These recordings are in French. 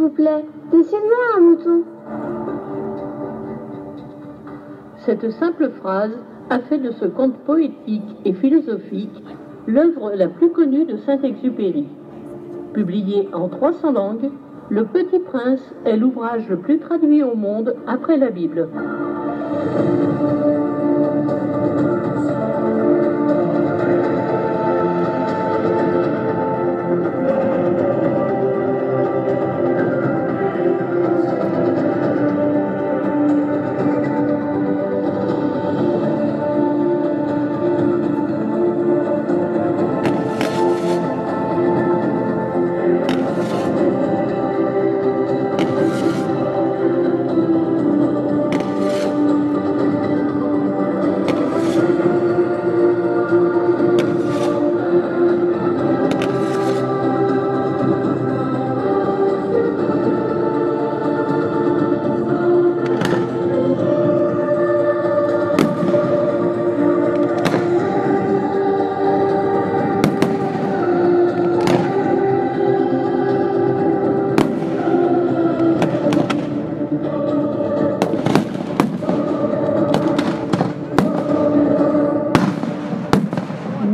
vous plaît. Dessine-moi un mouton. Cette simple phrase a fait de ce conte poétique et philosophique l'œuvre la plus connue de Saint-Exupéry. Publié en 300 langues, Le Petit Prince est l'ouvrage le plus traduit au monde après la Bible.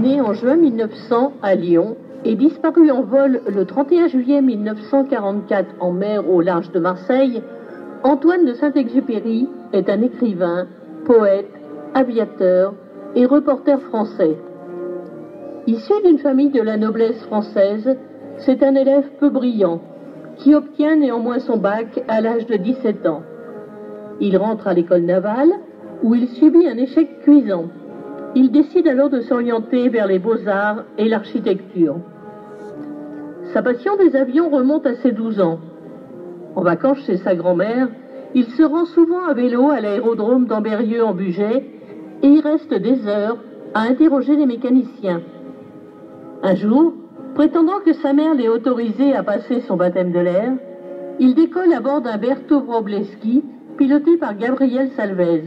Né en juin 1900 à Lyon et disparu en vol le 31 juillet 1944 en mer au large de Marseille, Antoine de Saint-Exupéry est un écrivain, poète, aviateur et reporter français. Issu d'une famille de la noblesse française, c'est un élève peu brillant qui obtient néanmoins son bac à l'âge de 17 ans. Il rentre à l'école navale où il subit un échec cuisant. Il décide alors de s'orienter vers les beaux-arts et l'architecture. Sa passion des avions remonte à ses 12 ans. En vacances chez sa grand-mère, il se rend souvent à vélo à l'aérodrome d'Ambérieu en Bugey et y reste des heures à interroger les mécaniciens. Un jour, prétendant que sa mère l'ait autorisé à passer son baptême de l'air, il décolle à bord d'un Berthaud Wroblewski piloté par Gabriel Salvez.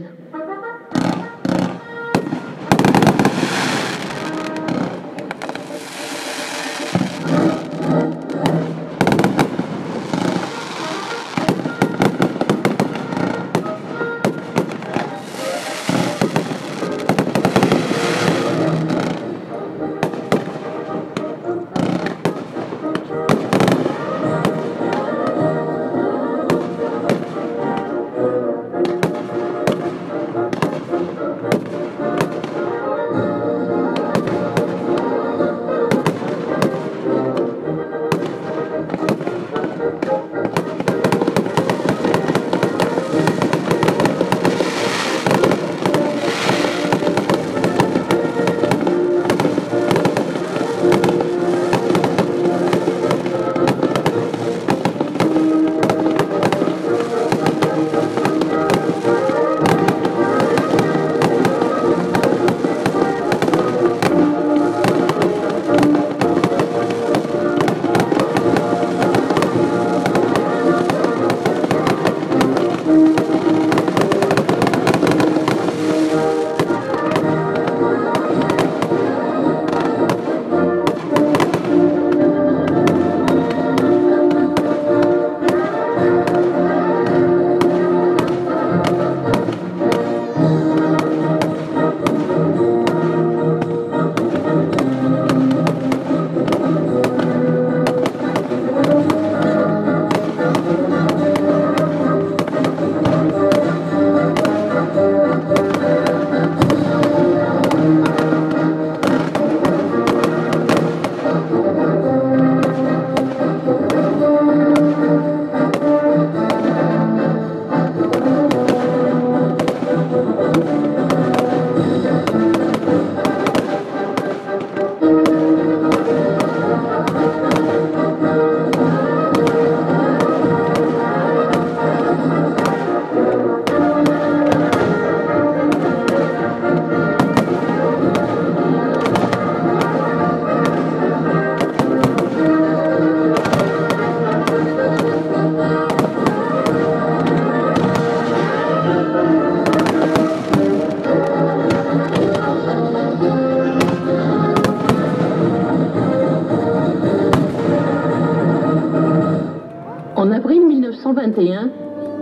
1921,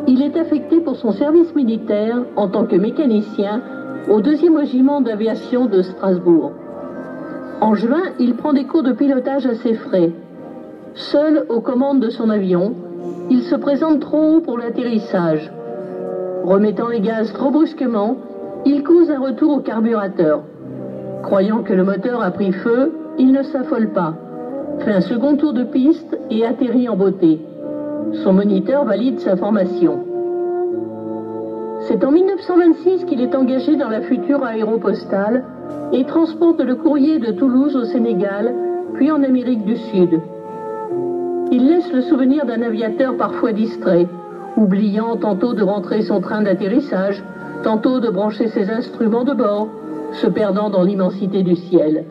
il est affecté pour son service militaire en tant que mécanicien au 2e régiment d'aviation de Strasbourg. En juin, il prend des cours de pilotage à ses frais. Seul aux commandes de son avion, il se présente trop haut pour l'atterrissage. Remettant les gaz trop brusquement, il cause un retour au carburateur. Croyant que le moteur a pris feu, il ne s'affole pas, fait un second tour de piste et atterrit en beauté. Son moniteur valide sa formation. C'est en 1926 qu'il est engagé dans la future aéropostale et transporte le courrier de Toulouse au Sénégal, puis en Amérique du Sud. Il laisse le souvenir d'un aviateur parfois distrait, oubliant tantôt de rentrer son train d'atterrissage, tantôt de brancher ses instruments de bord, se perdant dans l'immensité du ciel.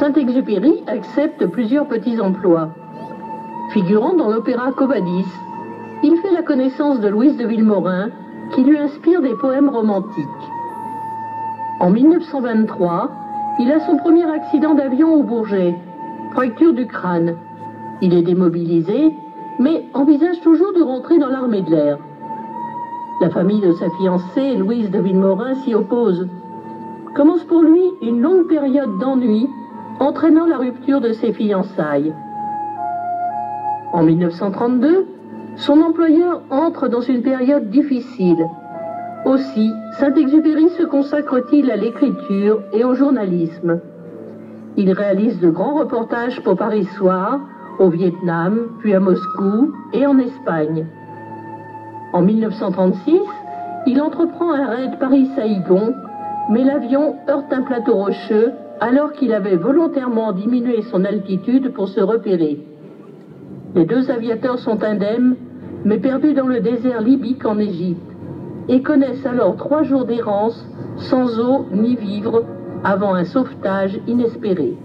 Saint-Exupéry accepte plusieurs petits emplois. Figurant dans l'opéra Covadis, il fait la connaissance de Louise de Villemorin, qui lui inspire des poèmes romantiques. En 1923, il a son premier accident d'avion au Bourget, fracture du crâne. Il est démobilisé, mais envisage toujours de rentrer dans l'armée de l'air. La famille de sa fiancée, Louise de Villemorin, s'y oppose. Commence pour lui une longue période d'ennui, entraînant la rupture de ses fiançailles. En 1932, son employeur entre dans une période difficile. Aussi, Saint-Exupéry se consacre-t-il à l'écriture et au journalisme. Il réalise de grands reportages pour Paris Soir, au Vietnam, puis à Moscou et en Espagne. En 1936, il entreprend un raid Paris-Saïgon, mais l'avion heurte un plateau rocheux alors qu'il avait volontairement diminué son altitude pour se repérer. Les deux aviateurs sont indemnes, mais perdus dans le désert libyque en Égypte, et connaissent alors 3 jours d'errance sans eau ni vivres avant un sauvetage inespéré.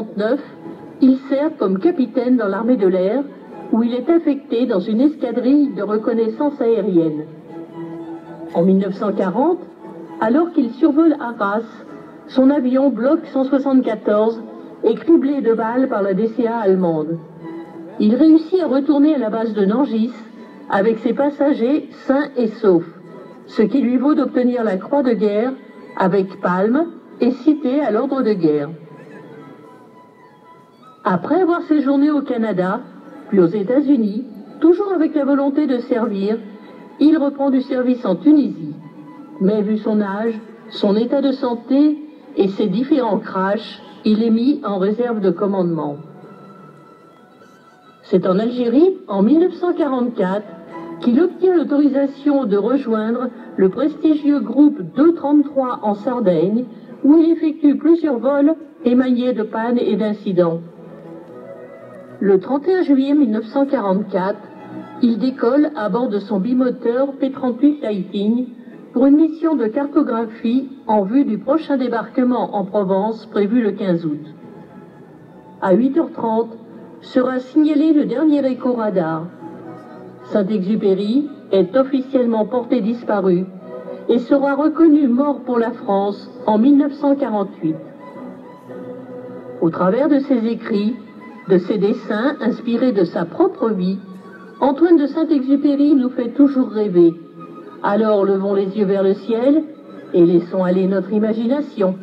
1939, il sert comme capitaine dans l'armée de l'air, où il est affecté dans une escadrille de reconnaissance aérienne. En 1940, alors qu'il survole Arras, son avion Block 174 est criblé de balles par la DCA allemande. Il réussit à retourner à la base de Nangis avec ses passagers sains et saufs, ce qui lui vaut d'obtenir la Croix de guerre avec palme et cité à l'ordre de guerre. Après avoir séjourné au Canada, puis aux États-Unis, toujours avec la volonté de servir, il reprend du service en Tunisie. Mais vu son âge, son état de santé et ses différents crashs, il est mis en réserve de commandement. C'est en Algérie, en 1944, qu'il obtient l'autorisation de rejoindre le prestigieux groupe 233 en Sardaigne, où il effectue plusieurs vols émaillés de pannes et d'incidents. Le 31 juillet 1944, il décolle à bord de son bimoteur P-38 Lightning pour une mission de cartographie en vue du prochain débarquement en Provence prévu le 15 août. À 8h30, sera signalé le dernier écho radar. Saint-Exupéry est officiellement porté disparu et sera reconnu mort pour la France en 1948. Au travers de ses écrits, de ses dessins inspirés de sa propre vie, Antoine de Saint-Exupéry nous fait toujours rêver. Alors levons les yeux vers le ciel et laissons aller notre imagination.